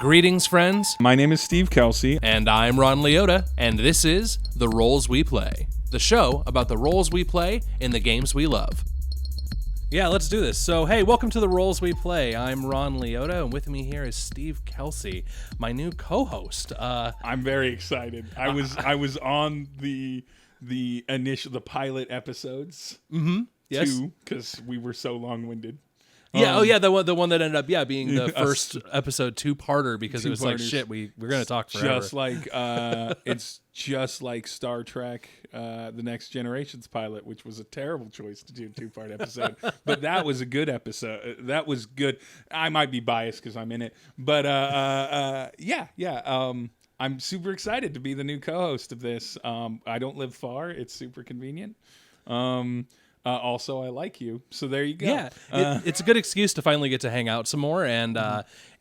Greetings, friends. My name is Steve Kelsey. And I'm Ron Leota, and this is The Roles We Play, the show about the roles we play in the games we love. Yeah, let's do this. So, hey, welcome to The Roles We Play. I'm Ron Leota, and with me here is Steve Kelsey, my new co-host. I'm very excited. I was on the pilot episodes. Mm-hmm. Yes. Too, because we were so long-winded. Yeah, the one that ended up being the first episode two-parter because it was like, shit, we're going to talk forever. Just like, it's just like Star Trek, The Next Generation's pilot, which was a terrible choice to do a two-part episode. But that was a good episode. That was good. I might be biased because I'm in it. But I'm super excited to be the new co-host of this. I don't live far. It's super convenient. Also, I like you, so there you go. Yeah, it's a good excuse to finally get to hang out some more. And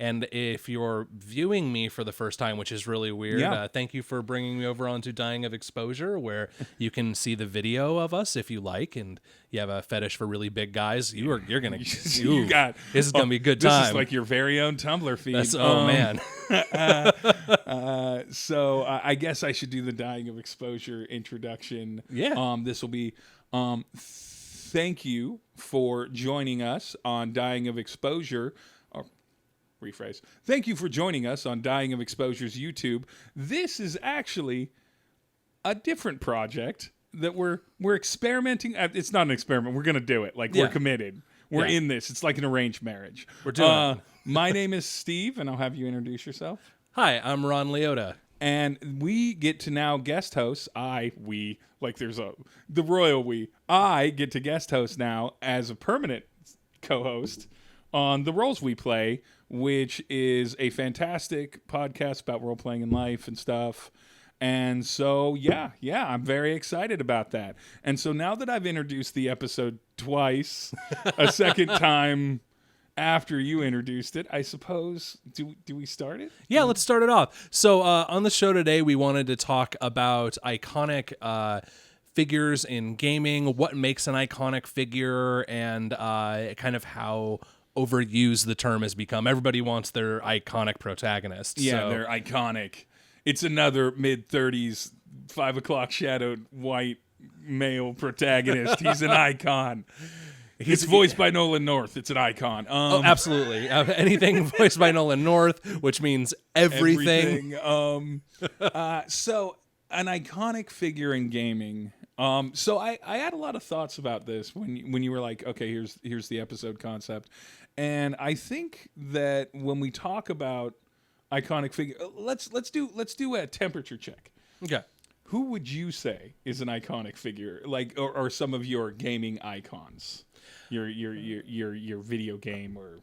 and if you're viewing me for the first time, which is really weird, thank you for bringing me over onto Dying of Exposure, where you can see the video of us if you like, and you have a fetish for really big guys. You're gonna this is gonna be a good time. This is like your very own Tumblr feed. Man. So I guess I should do the Dying of Exposure introduction. Yeah. This will be. Thank you for joining us on Dying of Exposure. Rephrase. Thank you for joining us on Dying of Exposure's YouTube. This is actually a different project that we're experimenting. It's not an experiment. We're going to do it. We're committed. We're in this. It's like an arranged marriage. We're doing it. My name is Steve, and I'll have you introduce yourself. Hi, I'm Ron Leota. And we get to now guest host. The royal we. I get to guest host now as a permanent co-host on The Roles We Play, which is a fantastic podcast about role-playing in life and stuff. And so, I'm very excited about that. And so now that I've introduced the episode twice, a second time after you introduced it, I suppose, do we start it? Yeah, let's start it off. So on the show today, we wanted to talk about iconic figures in gaming, what makes an iconic figure, and kind of how overused the term has become. Everybody wants their iconic protagonist. Yeah, so. They're iconic. It's another mid-30s, 5 o'clock shadowed white male protagonist. He's an icon. It's voiced by Nolan North. It's an icon. Absolutely. Anything voiced by Nolan North, which means everything. So an iconic figure in gaming. So I had a lot of thoughts about this when you were like, okay, here's the episode concept, and I think that when we talk about iconic figure, let's do a temperature check. Okay. Who would you say is an iconic figure, or some of your gaming icons? Your video game or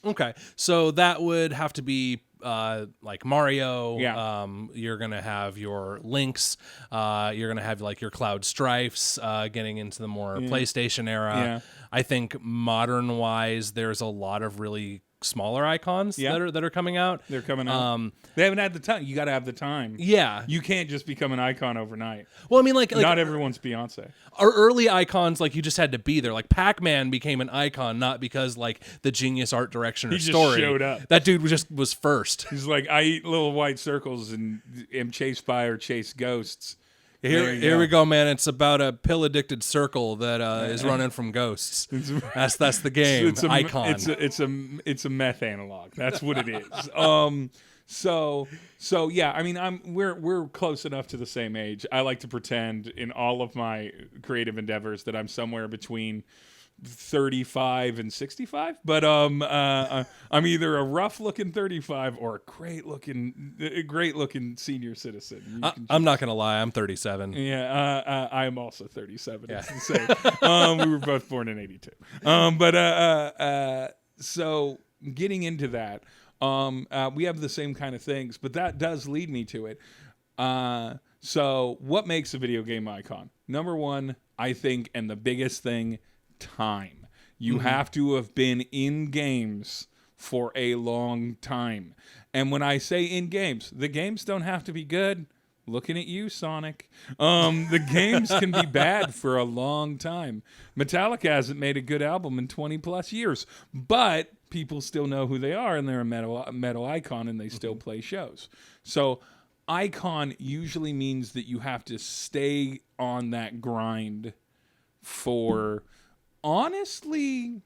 okay, so that would have to be like Mario. Yeah. You're gonna have your Links. You're gonna have like your Cloud Strifes. Getting into the more PlayStation era. Yeah. I think modern wise, there's a lot of really smaller icons that are coming out. They're coming out. They haven't had the time. You got to have the time. Yeah. You can't just become an icon overnight. Well, I mean, like not everyone's Beyonce. Our early icons, like you just had to be there. Like Pac-Man became an icon not because like the genius art direction or story. He just showed up. That dude was first. He's like, I eat little white circles and am chased by or chase ghosts. Here we go, man. It's about a pill-addicted circle that is running from ghosts. That's the game. Icon. It's a meth analog. That's what it is. So yeah. I mean, we're close enough to the same age. I like to pretend in all of my creative endeavors that I'm somewhere between 35 and 65, but I'm either a rough-looking 35 or a great-looking senior citizen. I'm not gonna lie, I'm 37. Yeah, I'm also 37. Yeah. It's the same. We were both born in 82. So getting into that, we have the same kind of things, but that does lead me to it. So what makes a video game icon? Number one, I think, and the biggest thing, time. You have to have been in games for a long time. And when I say in games, the games don't have to be good. Looking at you, Sonic. The games can be bad for a long time. Metallica hasn't made a good album in 20 plus years, but people still know who they are, and they're a metal icon, and they still play shows. So icon usually means that you have to stay on that grind for, honestly,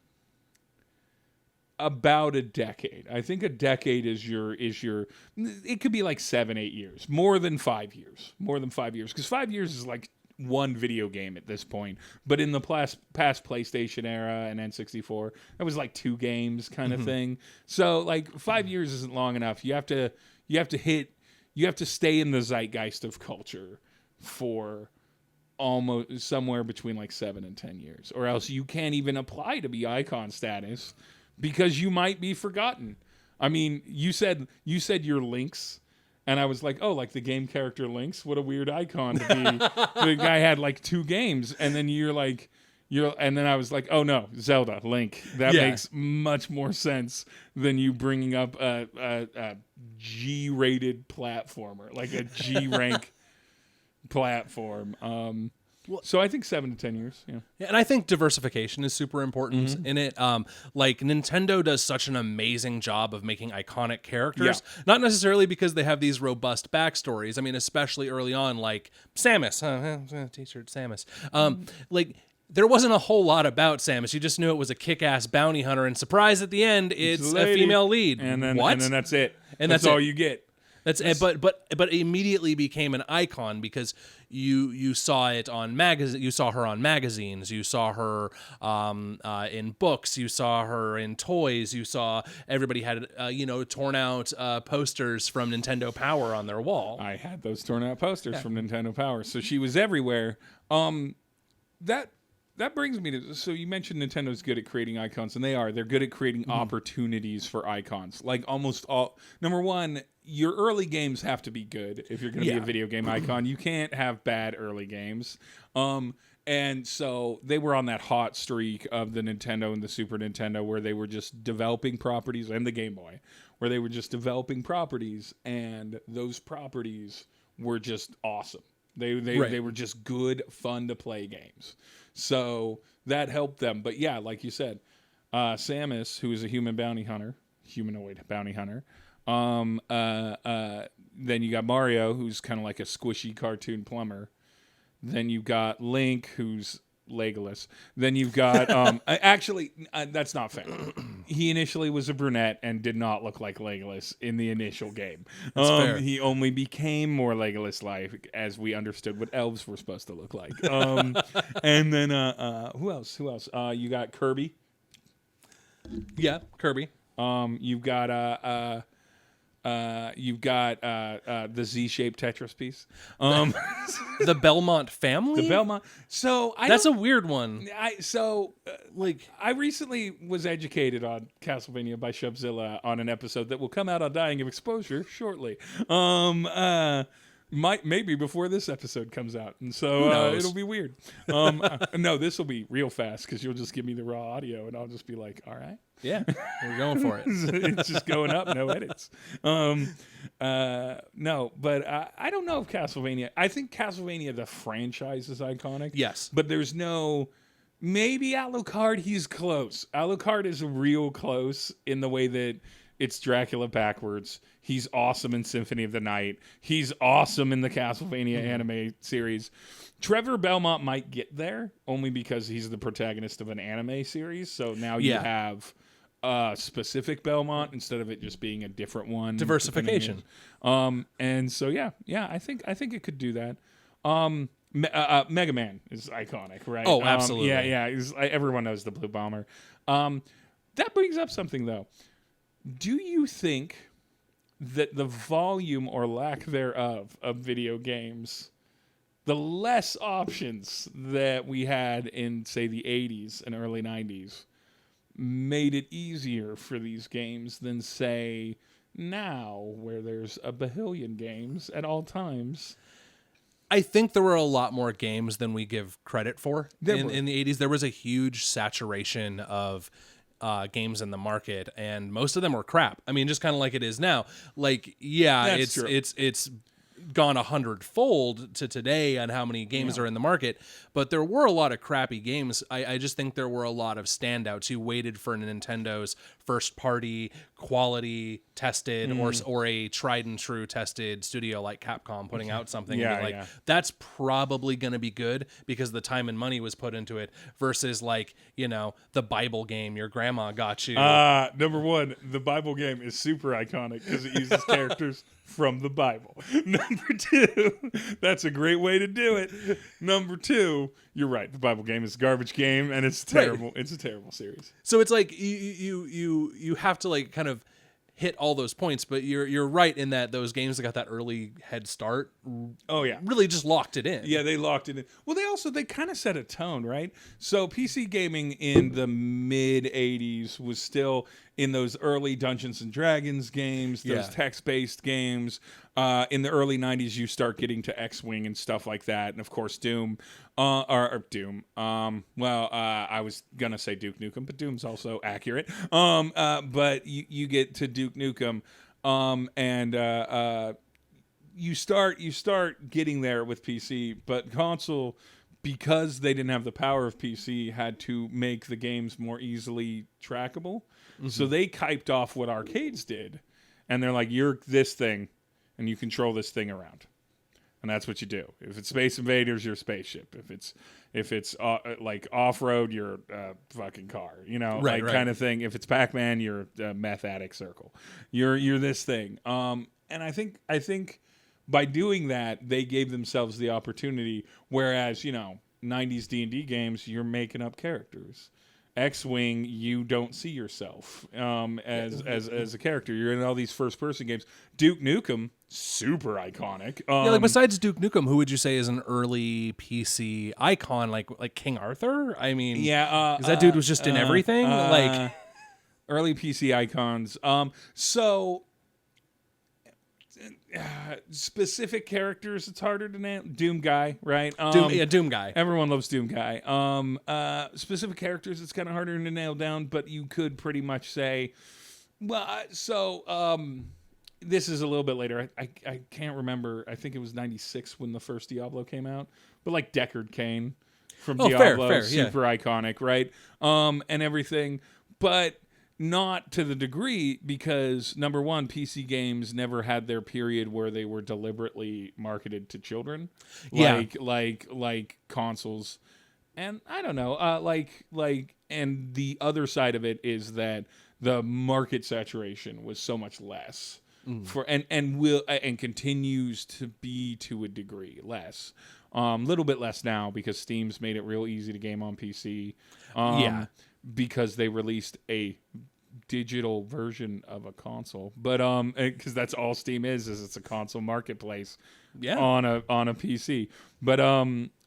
about a decade. I think a decade is your it could be like 7-8 years, more than 5 years, because 5 years is like one video game at this point. But in the past PlayStation era and N64, that was like 2 games kind of thing. So like 5 years isn't long enough. You have to stay in the zeitgeist of culture for almost somewhere between like 7 and 10 years, or else you can't even apply to be icon status, because you might be forgotten. I mean, you said you're Lynx, and I was like, oh, like the game character Lynx? What a weird icon to be. The guy had like 2 games, and then and then I was like, oh no, Zelda, Link. That makes much more sense than you bringing up a G-rated platformer, like a G-rank platform. So I think 7 to 10 years. Yeah, and I think diversification is super important in it. Like Nintendo does such an amazing job of making iconic characters, not necessarily because they have these robust backstories. I mean, especially early on, like Samus, T-shirt Samus. Like there wasn't a whole lot about Samus. You just knew it was a kick-ass bounty hunter, and surprise at the end, it's a female lead. And then that's it. And that's all it. you get. But immediately became an icon because you saw it on magazine. You saw her on magazines. You saw her in books. You saw her in toys. You saw everybody had torn out posters from Nintendo Power on their wall. I had those torn out posters from Nintendo Power, so she was everywhere. That brings me to, so you mentioned Nintendo's good at creating icons, and they're good at creating opportunities for icons. Like almost all, number one, your early games have to be good if you're going to be a video game icon. You can't have bad early games. And so they were on that hot streak of the Nintendo and the Super Nintendo where they were just developing properties, and the Game Boy, where they were just developing properties, and those properties were just awesome. They were just good, fun to play games. So that helped them. But yeah, like you said, Samus, who is a humanoid bounty hunter. Then you got Mario, who's kind of like a squishy cartoon plumber. Then you got Link, who's Legolas. Then you've got actually that's not fair. He initially was a brunette and did not look like Legolas in the initial game. That's fair. He only became more Legolas-like as we understood what elves were supposed to look like. And then who else? You got Kirby. Yeah, Kirby. You've got the Z-shaped Tetris piece. The Belmont family? The Belmont. So that's a weird one. I recently was educated on Castlevania by Shubzilla on an episode that will come out on Dying of Exposure shortly. Maybe before this episode comes out, and so it'll be weird. No, this will be real fast because you'll just give me the raw audio, and I'll just be like, "All right, yeah, we're going for it." It's just going up, no edits. No, but I don't know if Castlevania. I think Castlevania the franchise is iconic. Yes, but there's no. Maybe Alucard, he's close. Alucard is real close in the way that it's Dracula backwards. He's awesome in Symphony of the Night. He's awesome in the Castlevania anime series. Trevor Belmont might get there only because he's the protagonist of an anime series. So now you have a specific Belmont instead of it just being a different one. Diversification. And so I think it could do that. Mega Man is iconic, right? Oh, absolutely. Yeah. Everyone knows the Blue Bomber. That brings up something though. Do you think that the volume or lack thereof of video games, the less options that we had in, say, the 80s and early 90s, made it easier for these games than, say, now, where there's a bahillion games at all times? I think there were a lot more games than we give credit for in the 80s. There was a huge saturation of games in the market, and most of them were crap. I mean, just kind of like it is now. Like, yeah, That's true. it's gone 100-fold to today on how many games are in the market, but there were a lot of crappy games. I just think there were a lot of standouts who waited for Nintendo's first party quality tested or a tried and true tested studio like Capcom putting out something and be like, that's probably going to be good because the time and money was put into it, versus like, you know, the Bible game your grandma got you. Number one, the Bible game is super iconic because it uses characters from the Bible. Number two, that's a great way to do it. Number two, you're right. The Bible game is a garbage game, and it's terrible. Right. It's a terrible series. So it's like you have to like kind of hit all those points, but you're right in that those games that got that early head start. Oh yeah, really just locked it in. Yeah, they locked it in. Well, they kind of set a tone, right? So PC gaming in the mid '80s was still in those early Dungeons and Dragons games, those text-based games. In the early '90s, you start getting to X-Wing and stuff like that, and of course Doom, or Doom. I was gonna say Duke Nukem, but Doom's also accurate. But you get to Duke Nukem, and you start getting there with PC, but console, because they didn't have the power of PC, had to make the games more easily trackable. Mm-hmm. So they kiped off what arcades did, and they're like, you're this thing, and you control this thing around. And that's what you do. If it's Space Invaders, you're a spaceship. If it's like off-road, you're a fucking car, you know, kind of thing. If it's Pac-Man, you're a meth addict circle. You're this thing. And I think by doing that, they gave themselves the opportunity. Whereas, you know, 90s D&D games, you're making up characters. X-Wing, you don't see yourself as a character. You're in all these first-person games. Duke Nukem, super iconic. Like besides Duke Nukem, who would you say is an early PC icon, like King Arthur? I mean, because that dude was just in everything. Like early PC icons. So specific characters, it's harder to name. Doom guy, right? Doom guy. Everyone loves Doom guy. Specific characters, it's kind of harder to nail down, but you could pretty much say, this is a little bit later. I can't remember. I think it was 96 when the first Diablo came out, but like Deckard Cain from Diablo, fair, super iconic, right? And everything, but not to the degree, because number one, PC games never had their period where they were deliberately marketed to children, like consoles. And I don't know, and the other side of it is that the market saturation was so much less and continues to be to a degree less. Little bit less now because Steam's made it real easy to game on PC. Because they released a digital version of a console, but because that's all Steam is it's a console marketplace on a PC. But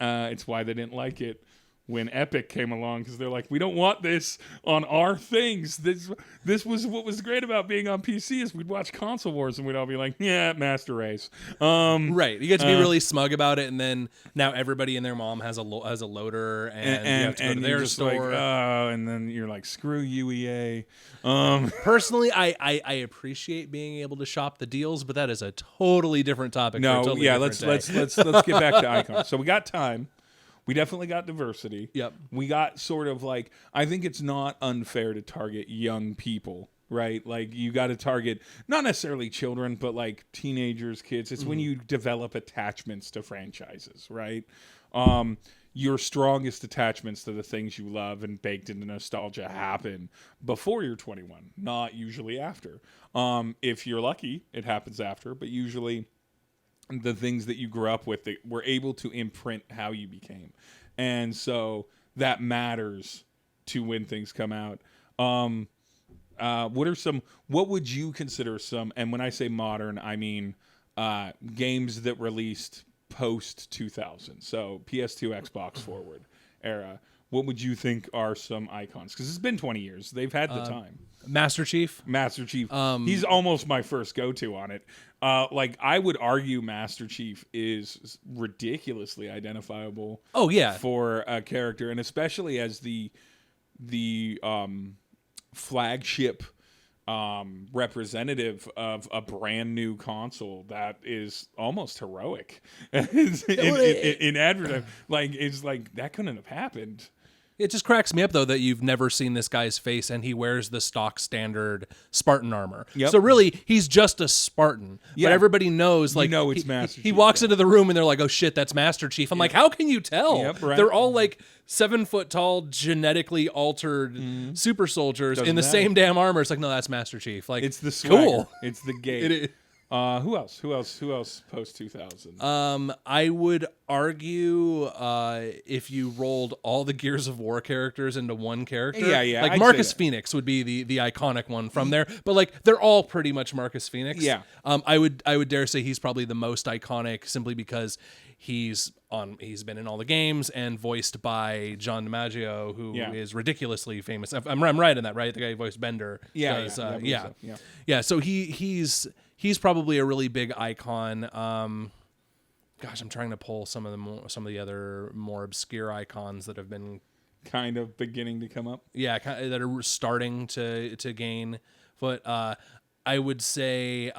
it's why they didn't like it when Epic came along, because they're like, we don't want this on our things. This was what was great about being on PC, is we'd watch Console Wars and we'd all be like, yeah, Master Race. Right. You get to be really smug about it, and then now everybody and their mom has a loader, and you have to go to their store. And then you're like, screw you, EA. Personally, I appreciate being able to shop the deals, but that is a totally different topic. Let's get back to icons. So we got time. We definitely got diversity. Yep. We got sort of like, I think it's not unfair to target young people, right? Like, you got to target not necessarily children, but like teenagers, kids. It's when you develop attachments to franchises, right? Your strongest attachments to the things you love and baked into nostalgia happen before you're 21, not usually after. If you're lucky, it happens after, but usually the things that you grew up with that were able to imprint how you became. And so that matters to when things come out. What would you consider some, and when I say modern, I mean games that released post 2000, so PS2, Xbox forward era. What would you think are some icons? Because it's been 20 years. They've had the time. Master Chief. He's almost my first go-to on it. I would argue Master Chief is ridiculously identifiable. Oh yeah, for a character, and especially as the flagship representative of a brand new console that is almost heroic in advertising. Like, it's like that couldn't have happened. It just cracks me up, though, that you've never seen this guy's face and he wears the stock standard Spartan armor. Yep. So really, he's just a Spartan. Yeah. But everybody knows, like, it's Master He Chief, walks into the room and they're like, oh shit, that's Master Chief. I'm like, how can you tell? Yep, right. They're all like 7 foot tall, genetically altered super soldiers in the matter. same damn armor. It's like, no, that's Master Chief. Like, It's the swagger. cool. It's the gate. It is. Who else post 2000? I would argue if you rolled all the Gears of War characters into one character, Yeah, like I'd Marcus say that. Phoenix would be the iconic one from there. But like they're all pretty much Marcus Phoenix. Yeah. I would dare say he's probably the most iconic simply because he's been in all the games and voiced by John DiMaggio, who is ridiculously famous. I'm right in that, right? The guy who voiced Bender. Yeah. So he's probably a really big icon. Gosh, I'm trying to pull some of the other more obscure icons that have been kind of beginning to come up. Yeah, that are starting to gain. But I would say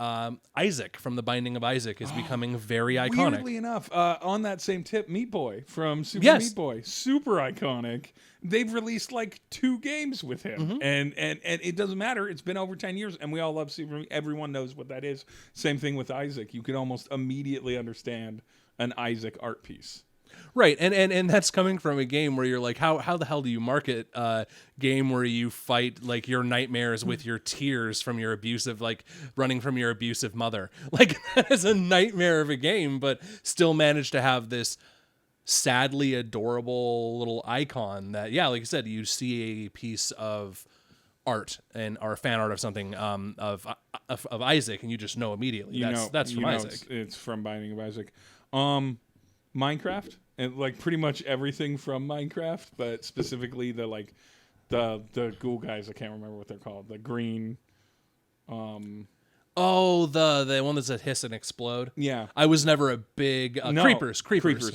Isaac from The Binding of Isaac is becoming very iconic. Weirdly enough, on that same tip, Meat Boy from Super Yes. Meat Boy, super iconic. They've released like 2 games with him, and it doesn't matter. It's been over 10 years, and we all love Super Meat. Everyone knows what that is. Same thing with Isaac. You could almost immediately understand an Isaac art piece. Right, and that's coming from a game where you're like, how the hell do you market a game where you fight like your nightmares with your tears from your abusive, like running from your abusive mother? Like that is a nightmare of a game, but still manage to have this sadly adorable little icon that, yeah, like you said, you see a piece of art or fan art of something of Isaac, and you just know immediately that's from Isaac. It's from Binding of Isaac. Minecraft. And like pretty much everything from Minecraft, but specifically the ghoul guys. I can't remember what they're called. The green. Oh, the one that's a hiss and explode. Yeah, I was never a big creepers.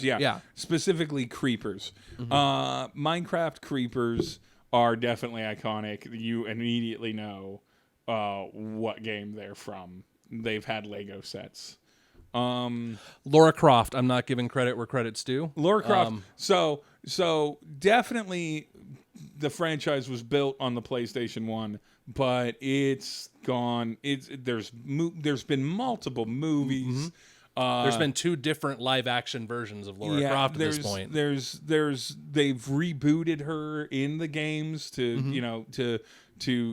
Yeah, specifically creepers. Minecraft creepers are definitely iconic. You immediately know what game they're from. They've had Lego sets. Lara Croft, I'm not giving credit where credit's due. Lara Croft. So definitely the franchise was built on the PlayStation 1, but it's gone. There's been multiple movies. There's been 2 different live action versions of Lara Croft at this point. They've rebooted her in the games to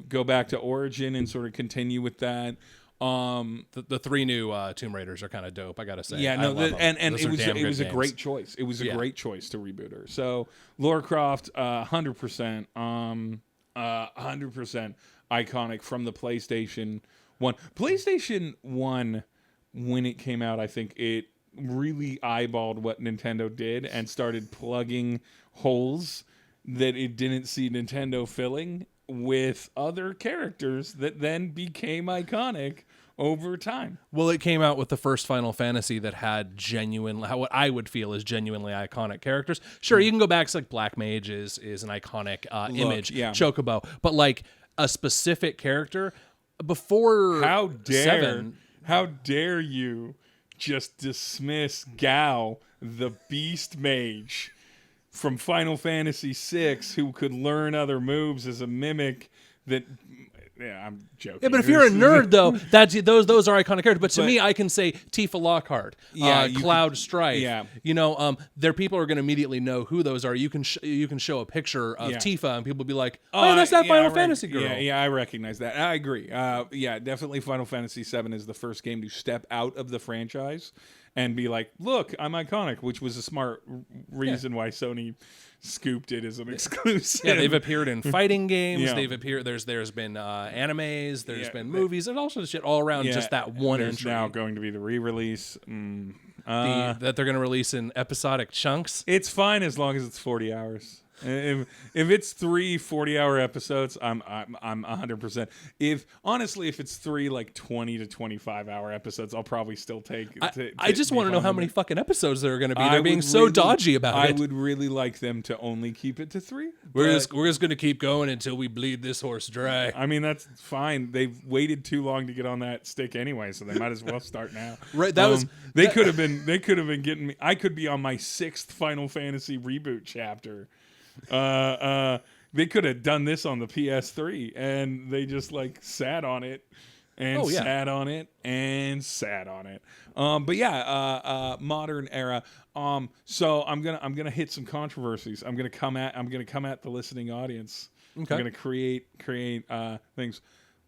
go back to origin and sort of continue with that. The 3 new Tomb Raiders are kind of dope, I gotta say. Yeah, no, and it was a great choice. It was a great choice to reboot her. So Lara Croft, 100%, 100% iconic from the PlayStation 1. PlayStation 1, when it came out, I think it really eyeballed what Nintendo did and started plugging holes that it didn't see Nintendo filling with other characters that then became iconic over time. Well, it came out with the first Final Fantasy that had what I would feel is genuinely iconic characters. Sure, you can go back to like Black Mage is an iconic image, Chocobo, but like a specific character before How dare 7. You just dismiss Gao, the Beast Mage from Final Fantasy VI, who could learn other moves as a mimic that... Yeah, I'm joking. Yeah, but if you're a nerd, though, those are iconic characters. But to me, I can say Tifa Lockhart, Cloud Strife. Yeah. There people are going to immediately know who those are. You can show a picture of Tifa, and people will be like, "Oh, that's that Final Fantasy girl." Yeah, I recognize that. I agree. Definitely Final Fantasy VII is the first game to step out of the franchise and be like, "Look, I'm iconic," which was a smart reason why Sony scooped it as an exclusive. Yeah, they've appeared in fighting games. Yeah. They've appeared. There's been animes. There's been movies. There's also shit all around just that one There's entry. now going to be the re-release that they're going to release in episodic chunks. It's fine as long as it's 40 hours. If it's 3 40-hour episodes, I'm 100%. If it's 3 like 20 to 25-hour episodes, I'll probably still take. I just want to know how many fucking episodes there are going to be. They're being so dodgy about it. I would really like them to only keep it to 3. We're just going to keep going until we bleed this horse dry. I mean, that's fine. They've waited too long to get on that stick anyway, so they might as well start now. Right? They could have been getting me. I could be on my 6th Final Fantasy reboot chapter. They could have done this on the PS3, and they just like sat on it and sat on it and sat on it. But yeah, modern era. So I'm gonna hit some controversies. I'm gonna come at the listening audience. Okay. I'm gonna create things.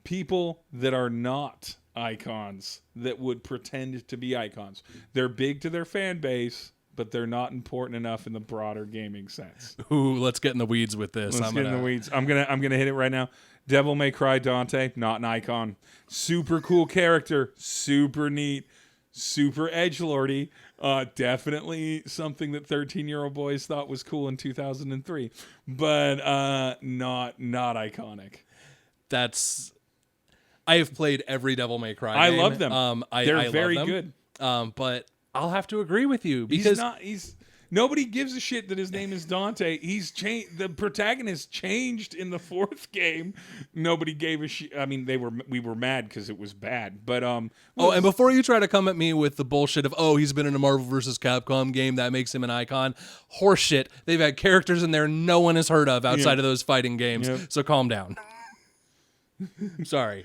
People that are not icons that would pretend to be icons. They're big to their fan base, but they're not important enough in the broader gaming sense. Ooh, let's get in the weeds with this. Let's get in the weeds. I'm gonna hit it right now. Devil May Cry Dante, not an icon. Super cool character, super neat, super edgelordy. Definitely something that 13-year-old boys thought was cool in 2003, but not iconic. I have played every Devil May Cry game. I love them. They're very good. But I'll have to agree with you because nobody gives a shit that his name is Dante. He's changed. The protagonist changed in the 4th game. Nobody gave a shit. I mean, we were mad because it was bad. But and before you try to come at me with the bullshit of he's been in a Marvel vs. Capcom game that makes him an icon, horseshit. They've had characters in there no one has heard of outside of those fighting games. Yep. So calm down. Sorry,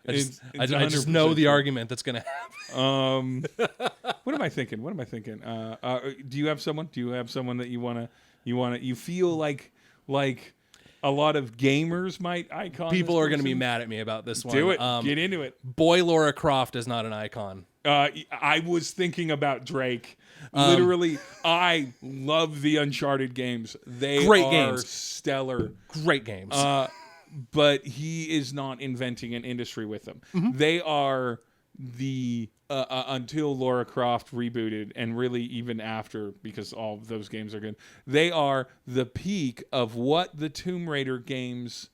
I just know the argument that's gonna happen. What am I thinking? Do you have someone? That you feel like a lot of gamers might icon? People are gonna be mad at me about this one. Do it. Get into it. Boy, Lara Croft is not an icon. I was thinking about Drake. Literally, I love the Uncharted games. They Great are games. Stellar. Great games. But he is not inventing an industry with them. Mm-hmm. They are the until Lara Croft rebooted, and really even after, because all of those games are good. They are the peak of what the Tomb Raider games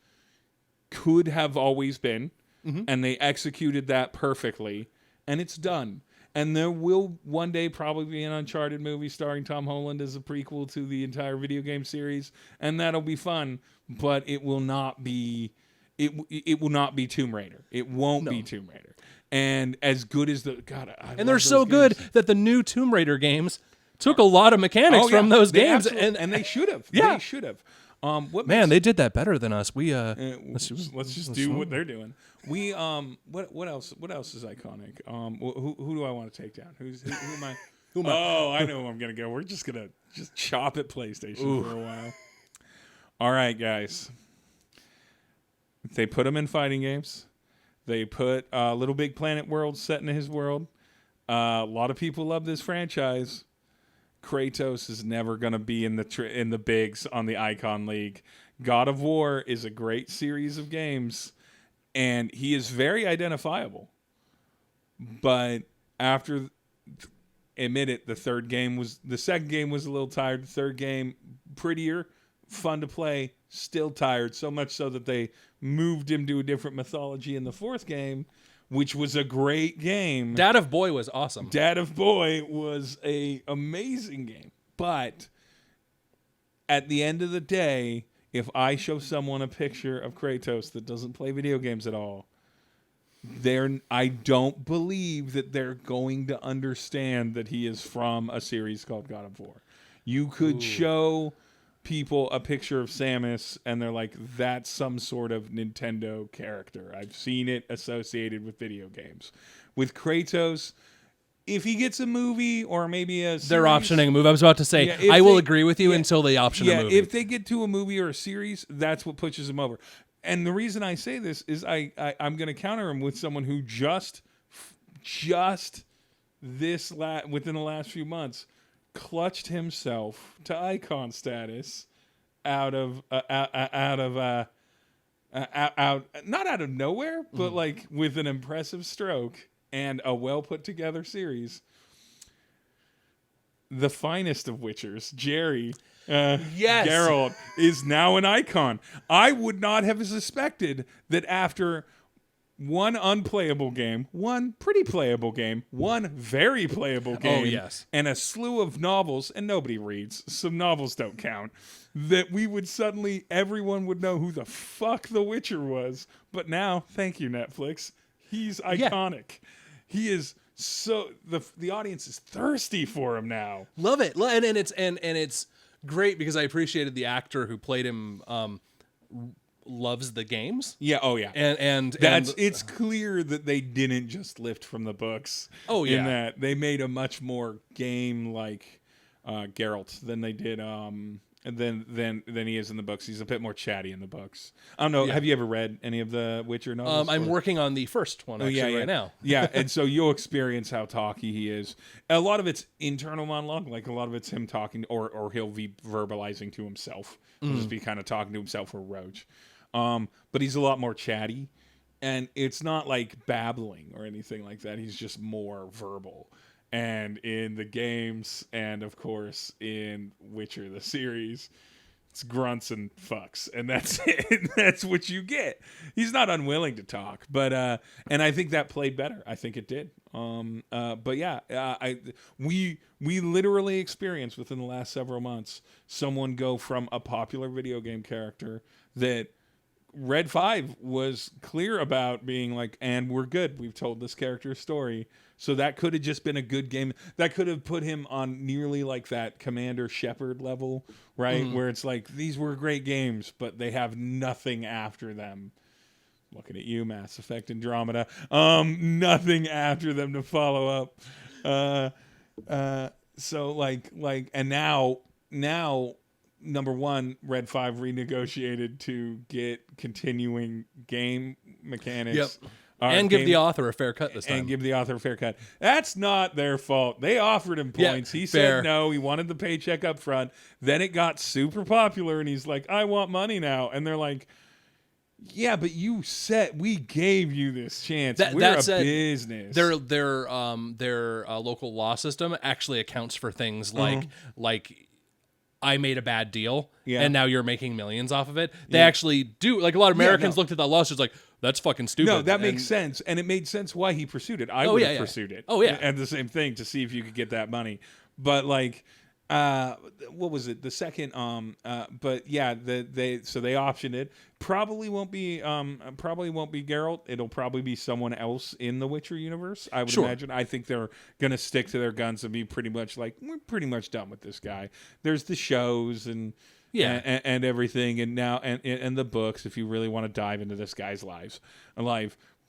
could have always been, and they executed that perfectly, and it's done. And there will one day probably be an Uncharted movie starring Tom Holland as a prequel to the entire video game series, and that'll be fun. But it will not be. It will not be Tomb Raider. It won't be Tomb Raider. And as good as and they're so good that the new Tomb Raider games took a lot of mechanics from those games, and they should have. Yeah. They should have. They did that better than us. We let's just do what they're doing. We what else is iconic? Who do I want to take down? Who am I? I know who I'm gonna go. We're just gonna chop at PlayStation for a while. All right, guys. They put him in fighting games. They put Little Big Planet world set in his world. A lot of people love this franchise. Kratos is never going to be in the bigs on the Icon League. God of War is a great series of games, and he is very identifiable. But admit it, the second game was a little tired. The third game, prettier, fun to play, still tired. So much so that they moved him to a different mythology in the 4th game, which was a great game. Dad of Boy was awesome. Dad of Boy was an amazing game. But at the end of the day, if I show someone a picture of Kratos that doesn't play video games at all, I don't believe that they're going to understand that he is from a series called God of War. You could show people a picture of Samus and they're like, that's some sort of Nintendo character. I've seen it associated with video games. With Kratos, if he gets a movie or maybe a series, they're optioning a movie. I was about to say, I will agree with you until they option a movie. If they get to a movie or a series, that's what pushes them over. And the reason I say this is I'm going to counter him with someone who just within the last few months clutched himself to icon status out not out of nowhere, but like with an impressive stroke and a well put together series. the finest of Witchers, Jerry, Yes. Geralt, is now an icon. I would not have suspected that after one unplayable game, one pretty playable game, one very playable game, yes. and a slew of novels, and nobody reads, so novels don't count, that we would suddenly, everyone would know who the fuck The Witcher was. But now, thank you, Netflix, he's iconic. He is so, the audience is thirsty for him now. Love it. And it's great because I appreciated the actor who played him loves the games. Yeah, oh yeah. And it's clear that they didn't just lift from the books. Oh yeah. In that they made a much more game like Geralt than they did than he is in the books. He's a bit more chatty in the books. I don't know. Yeah. Have you ever read any of the Witcher novels? I'm working on the first one right now. Yeah, and so you'll experience how talky he is. A lot of it's internal monologue, like a lot of it's him talking, or he'll be verbalizing to himself. He'll just be kind of talking to himself or Roach. But he's a lot more chatty, and it's not like babbling or anything like that. He's just more verbal. And in the games, and of course in Witcher the series, it's grunts and fucks, and that's it. That's what you get. He's not unwilling to talk, but and I think that played better. I think it did. But yeah, we literally experienced within the last several months someone go from a popular video game character that Red 5 was clear about being like, and we're good. We've told this character's story. So that could have just been a good game. That could have put him on nearly like that Commander Shepard level, right? Mm-hmm. Where it's like, these were great games, but they have nothing after them. Looking at you, Mass Effect Andromeda. Nothing after them to follow up. So like, and now, number one, Red 5 renegotiated to get continuing game mechanics. Yep. And give the author a fair cut this time. And give the author a fair cut. That's not their fault. They offered him points. He said no. He wanted the paycheck up front. Then it got super popular, and he's like, I want money now. And they're like, yeah, but you said we gave you this chance. We're a business. Their local law system actually accounts for things like I made a bad deal, and now you're making millions off of it. They actually do. Like a lot of Americans looked at that lawsuit like, that's fucking stupid. No, that makes sense. And it made sense why he pursued it. I would have pursued it. Oh, yeah. And the same thing to see if you could get that money. But like, what was it? The second, but yeah, they optioned it. Probably won't be Geralt. It'll probably be someone else in the Witcher universe, I would imagine. I think they're going to stick to their guns and be pretty much like, we're pretty much done with this guy. There's the shows and everything, and now and the books, if you really want to dive into this guy's life.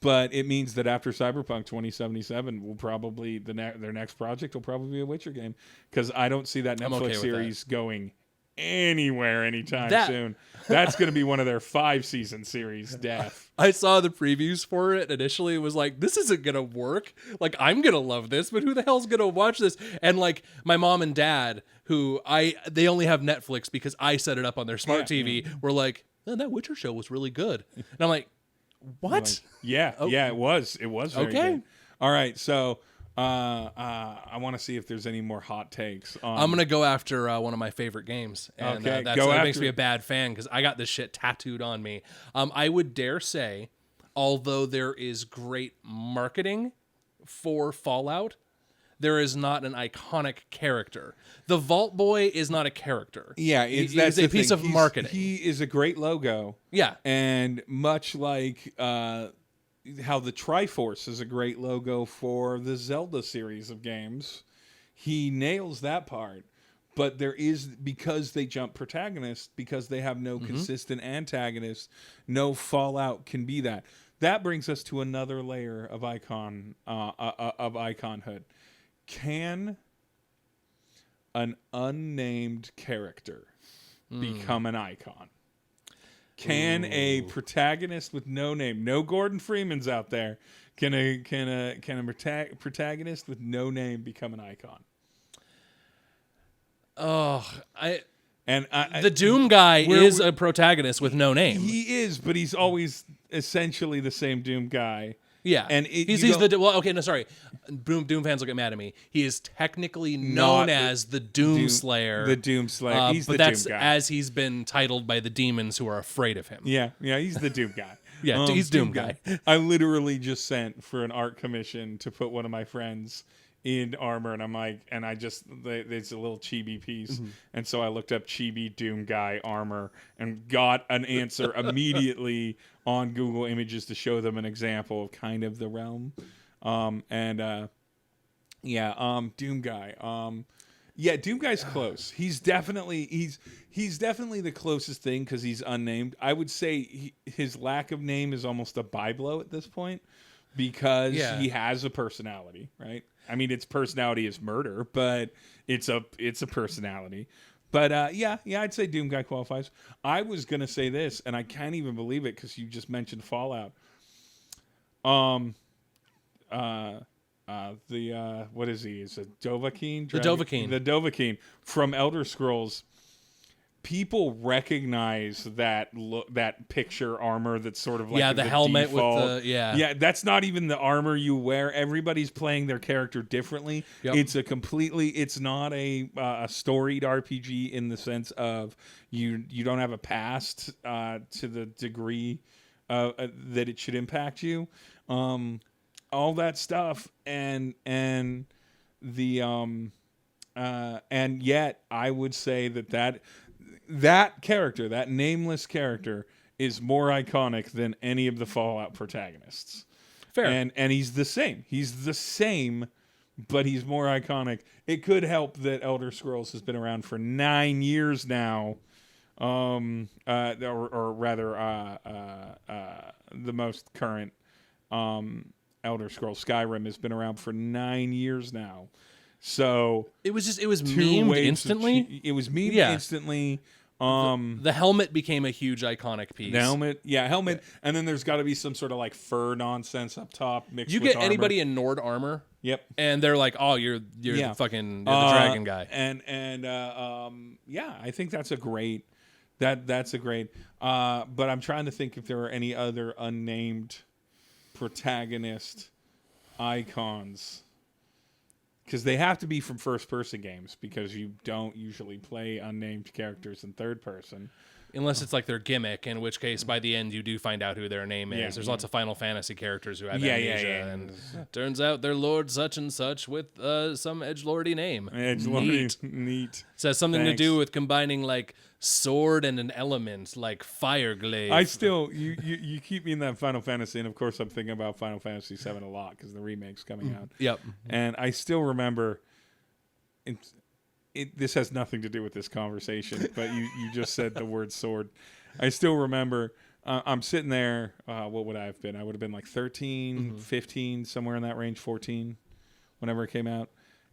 But it means that after Cyberpunk 2077, will probably their next project will probably be a Witcher game, because I don't see that Netflix series going anywhere anytime soon. That's going to be one of their 5-season series. Death. I saw the previews for it initially. It was like, this isn't going to work. Like, I'm going to love this, but who the hell's going to watch this? And like my mom and dad, they only have Netflix because I set it up on their smart TV, were like, oh, that Witcher show was really good. And I'm like, what? Like, it was. It was very good. All right, so I want to see if there's any more hot takes. I'm gonna go after one of my favorite games, and that makes me a bad fan because I got this shit tattooed on me. I would dare say, although there is great marketing for Fallout, there is not an iconic character. The Vault Boy is not a character. Yeah, that's a piece of marketing. He is a great logo. Yeah, and much like how the Triforce is a great logo for the Zelda series of games, he nails that part. But there is, because they jump protagonists, because they have no consistent antagonist, no Fallout can be that. That brings us to another layer of iconhood. Can an unnamed character become an icon? Can a protagonist with no name, no Gordon Freeman's out there, can a protagonist with no name become an icon? The Doom guy is a protagonist with no name. He is, but he's always essentially the same Doom guy. Yeah, and Doom fans will get mad at me. He is technically known as the Doom Slayer. The Doom Slayer. He's but the that's Doom guy. as he's been titled by the demons who are afraid of him. Yeah, he's the Doom guy. Yeah, he's Doom guy. I literally just sent for an art commission to put one of my friends in armor, and I'm like, and I just, it's a little chibi piece, and so I looked up chibi Doom guy armor and got an answer immediately on Google Images to show them an example of kind of the realm. Doom guy. Doom guy's close. He's definitely the closest thing because he's unnamed. I would say his lack of name is almost a byblow at this point because he has a personality, right? I mean, its personality is murder, but it's a personality. But I'd say Doom guy qualifies. I was gonna say this, and I can't even believe it because you just mentioned Fallout. What is he? Is it Dovahkiin? The Dovahkiin. The Dovahkiin from Elder Scrolls. People recognize that picture armor that's sort of like the helmet default. with the that's not even the armor you wear. Everybody's playing their character differently. Yep. It's not a storied RPG in the sense of you don't have a past to the degree that it should impact you. All that stuff and yet I would say that character, that nameless character, is more iconic than any of the Fallout protagonists. Fair. And he's the same. He's the same, but he's more iconic. It could help that Elder Scrolls has been around for 9 years now. Or rather, the most current Elder Scrolls Skyrim has been around for 9 years now. So it was memed instantly. It was memed instantly. The helmet became a huge iconic piece. The helmet, and then there's got to be some sort of like fur nonsense up top mixed. You with get armor. anybody in Nord armor, and they're like, "Oh, you're the fucking the dragon guy." I think that's a great. That's a great. But I'm trying to think if there are any other unnamed protagonist icons. Because they have to be from first-person games, because you don't usually play unnamed characters in third person. Unless it's like their gimmick, in which case by the end you do find out who their name is. There's lots of Final Fantasy characters who have amnesia, and turns out they're Lord such and such with some edgelordy name. Neat. So it has something to do with combining like sword and an element like fire glaive. I still you keep me in that Final Fantasy, and of course I'm thinking about Final Fantasy VII a lot because the remake's coming out. Yep. And I still remember. This has nothing to do with this conversation, but you just said the word sword. I still remember I'm sitting there. What would I have been? I would have been like 13, 15, somewhere in that range, 14, whenever it came out.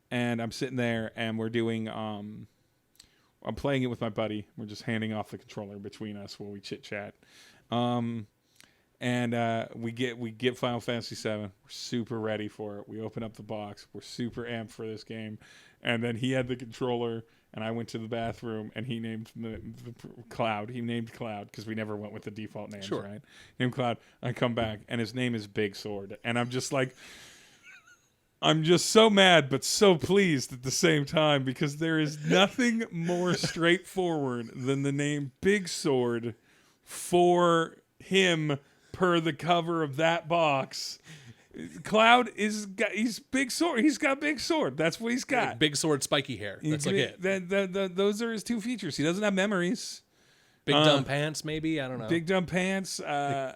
And I'm sitting there, and we're doing. I'm playing it with my buddy. We're just handing off the controller between us while we chit chat. And we get Final Fantasy VII. We're super ready for it. We open up the box. We're super amped for this game. And then he had the controller, and I went to the bathroom, and he named the Cloud. He named Cloud because we never went with the default names, right? Named Cloud. I come back, and his name is Big Sword. And I'm just like, I'm just so mad, but so pleased at the same time, because there is nothing more straightforward than the name Big Sword for him per the cover of that box. Cloud he's Big Sword. He's got Big Sword. That's what he's got. Big sword, spiky hair. That's like it. Those are his two features. He doesn't have memories. Big dumb pants, maybe. I don't know. Big dumb pants. And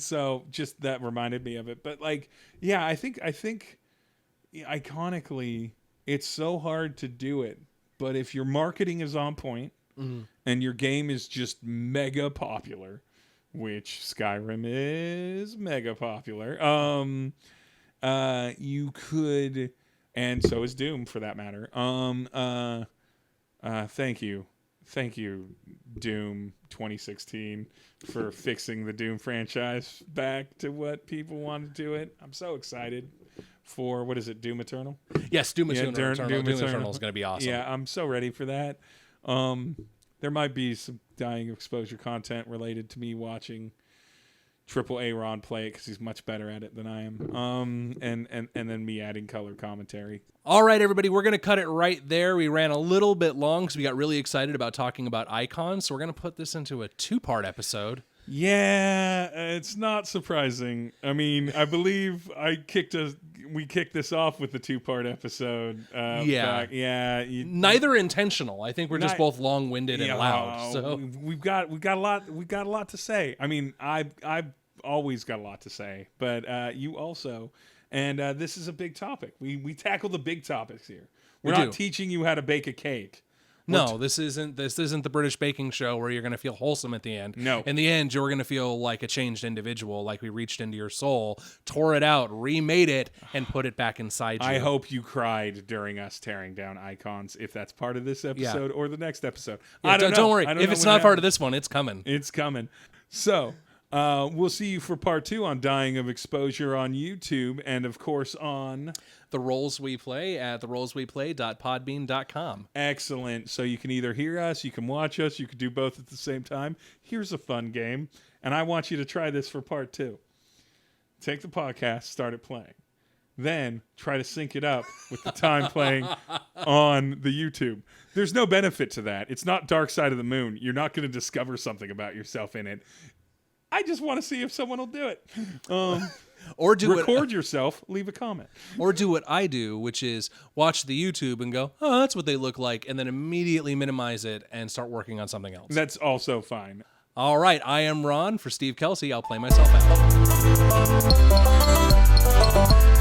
so just that reminded me of it. But I think iconically, it's so hard to do it. But if your marketing is on point. Mm-hmm. And your game is just mega popular, which Skyrim is mega popular. You could, and so is Doom for that matter. Thank you, Doom 2016, for fixing the Doom franchise back to what people wanted to do it. I'm so excited for, what is it, Doom Eternal? Yes, Doom Eternal. Doom Eternal is going to be awesome. Yeah, I'm so ready for that. there might be some dying of exposure content related to me watching Triple A Ron play it because he's much better at it than I am. And then me adding color commentary. All right, everybody, we're going to cut it right there. We ran a little bit long because we got really excited about talking about icons. So we're going to put this into a 2-part episode. Yeah, it's not surprising. I mean, I believe we kicked this off with the 2-part episode. Neither intentional. I think we're just both long-winded and loud. So we've got a lot to say. I mean, I've always got a lot to say, but you also, and this is a big topic. We tackle the big topics here. We're not teaching you how to bake a cake. No, this isn't the British baking show where you're going to feel wholesome at the end. No. In the end, you're going to feel like a changed individual, like we reached into your soul, tore it out, remade it, and put it back inside you. I hope you cried during us tearing down icons, if that's part of this episode or the next episode. Yeah, don't worry. If it's not part of this one, it's coming. It's coming. So, we'll see you for part 2 on Dying of Exposure on YouTube, and of course on The Roles We Play at therollsweplay.podbean.com. Excellent. So you can either hear us, you can watch us, you can do both at the same time. Here's a fun game, and I want you to try this for part 2. Take the podcast, start it playing. Then try to sync it up with the time playing on the YouTube. There's no benefit to that. It's not Dark Side of the Moon. You're not going to discover something about yourself in it. I just want to see if someone will do it. Or record yourself, leave a comment. Or do what I do, which is watch the YouTube and go, oh, that's what they look like, and then immediately minimize it and start working on something else. That's also fine. All right, I am Ron. For Steve Kelsey, I'll play myself out.